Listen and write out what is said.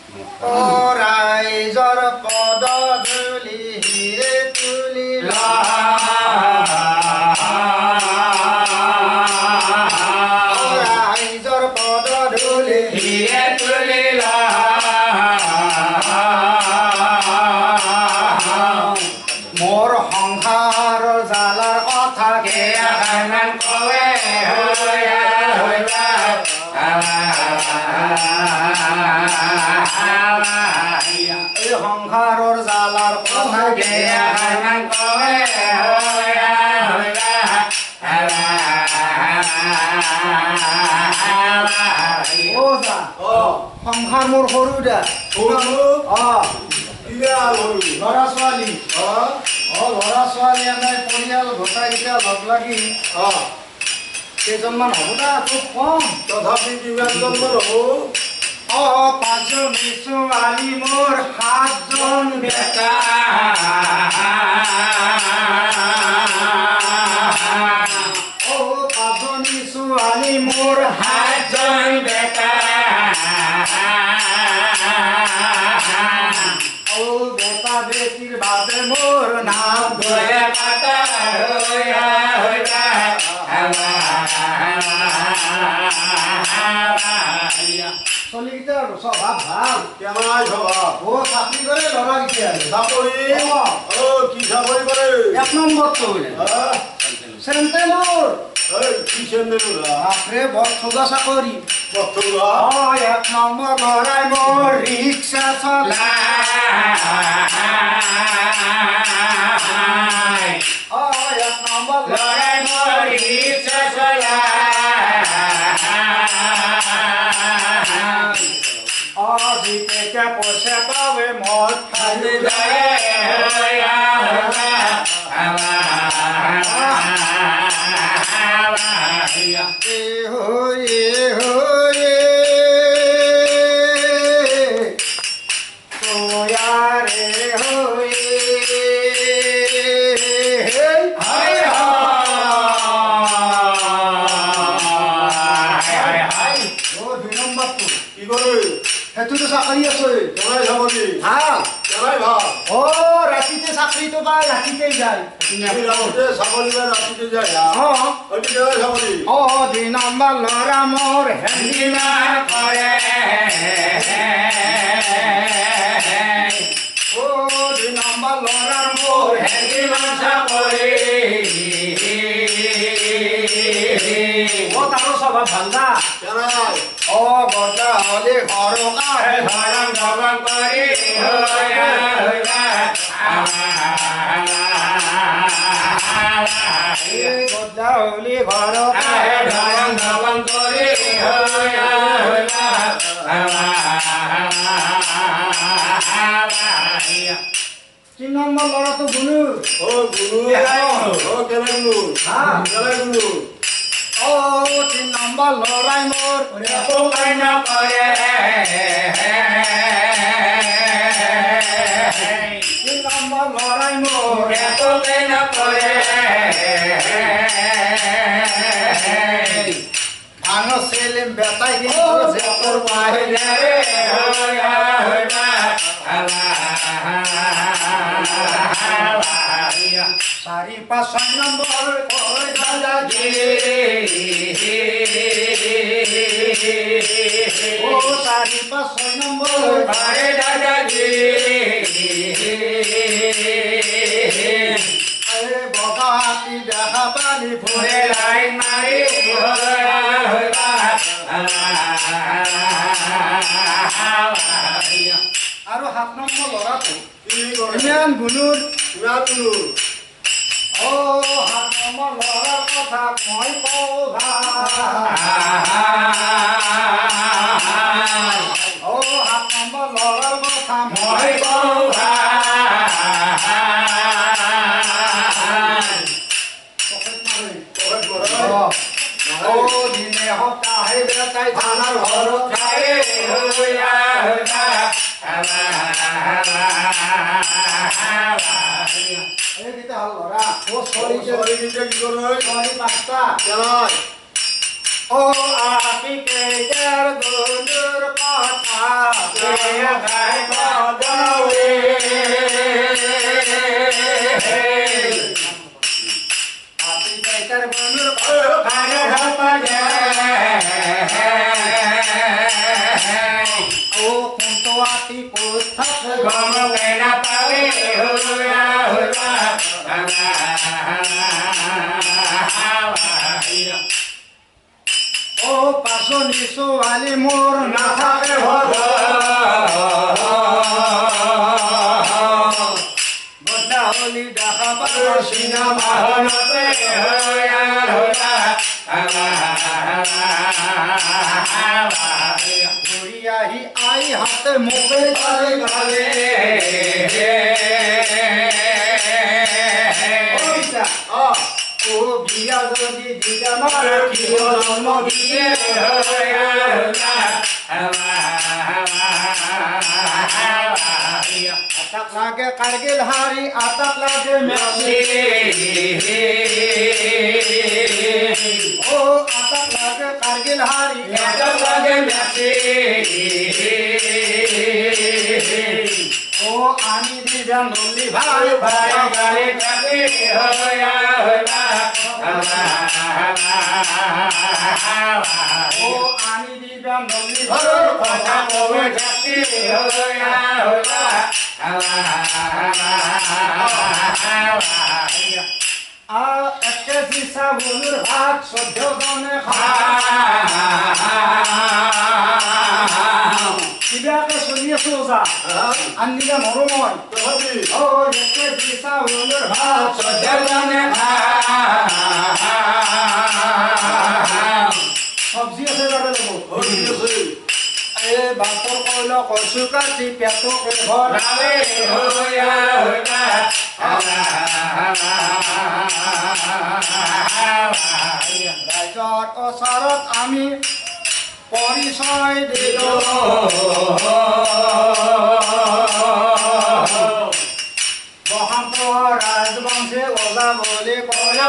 ৰাইজৰ পদ ধূলি হিৰে তুলি ৰাইজৰ পদ ধূলি হিৰে তুলি মোৰ সংসাৰৰ জালাৰ কথা কেইখন কৱে এই সংসাৰৰ জালাৰ কথা কেইখন কৱে সংসাৰ মোৰ সৰু দা ল'ৰা ছোৱালী ল'ৰা ছোৱালী এনে পৰিয়াল গোটাইকেইটা লগ লাগি কেইজনমান হ'ব না খুব কম তথাপি কিমানজনমান হ'ব পাঁচজনী ছোৱালী মোৰ সাতজন বেটা পাঁচজনী ছোৱালী মোৰ সাতজন বেটা বেটা বেটিৰ বাবে মোৰ নাম ধৰে পাতা চলিকেইটা আৰু স্বভাৱ ভাল কেমাই স্বভাৱ চাকৰি কৰে ল'ৰাকেইটা চাকৰি কি চাকৰি কৰে এক নম্বৰটো চেণ্টেলৰ কি চেণ্টেলৰ বাপৰে বৰ ঠগা চাকৰি এক নম্বৰ ল'ৰাই মোৰ ৰিক্সা চলাই এক নম্বৰ ল'ৰাই মোৰ ৰিক্সা চলাই জিতেকে পইচা পাবে মদ খালি সেইটোতো চাকৰি আছে ৰাতিতে চাকৰিটো পাই ৰাতিতেই যায় দুই নম্বৰ ল'ৰা মোৰ হেণ্ডিমাৰ কৰে দুই নম্বৰ ল'ৰাৰ মোৰ হেণ্ডিমাৰ চাকৰি তাৰো স্বভাৱ ভাল না গজা হলে ঘৰকাৰে ধৰম ধৰম কৰি গজা হলে ঘৰকাৰে ধৰম ধৰম কৰি 3 নম্বৰ ল'ৰাটো গুণু কেনে গুণু 3 নম্বৰ ল'ৰাই মোৰ নকৰে 3 নম্বৰ ল'ৰাই মোৰ নকৰে ভাঙ চেলিম বেটাই জেপৰ বাহিৰে চাৰি পাঁচ 6 নম্বৰ দাদাজি চাৰি পাঁচ 6 নম্বৰ দাদাজি বগা হাতী দেখা পানী ফুৰে লাইন মাৰি আৰু 7 নম্বৰ ল'ৰাটো ইমান গুণুৰ 7 নম্বৰ ল'ৰাৰ কথা মই কওঁ ভাল 7 নম্বৰ ল'ৰাৰ কথা মই কওঁ দিনে সপ্তাহে বেটাই ধানৰ ঘৰত খায়ে ল'ৰা 5টা ও আপি কেইটার বন্ধুর কথা গাইব যাওয়ে আপি কেইটার বন্ধুর কথা ও কোন তো আপি কোথা গম কেনা পাবে হুয়া হুয়া ও পাশনি সোয়ালি মোর না থাকে হল বদলা হলি দেখা পাবো সিনেমা হলতে হইয়া হইয়া ঘুরিয়াহি আই হাতে মুখে গালে গালে ও বিয়া যদি দিদা মার কি জন্ম দিয়ে আতাক লাগে কারগিল হারি আতাক লাগে মেসি ও আতাক লাগে কারগিল হারি আতাক লাগে মেসি ও আমি দিদাম বলি ভাই ভাই গালে গালে হইয়া হইয়া ও আমি দিদাম বলি ভাই কথা কবে যাচ্ছি হইয়া হইয়া আ একটা দিশা বলুর ভাত সহ্য দনে কিবাকে শুনি আছো যা আন্দিলা মরময় ও একটা দিশা বলুর ভাত সহ্য দনে সবজি আছে যাবে লব এ বাতর কইল কচু কাটি পেটকে ভরালে হইয়া হইয়া রাইজত অসাৰত আমি পৰিচয় দিলো বসন্ত ৰাজবংশী ওজা বুলি কয়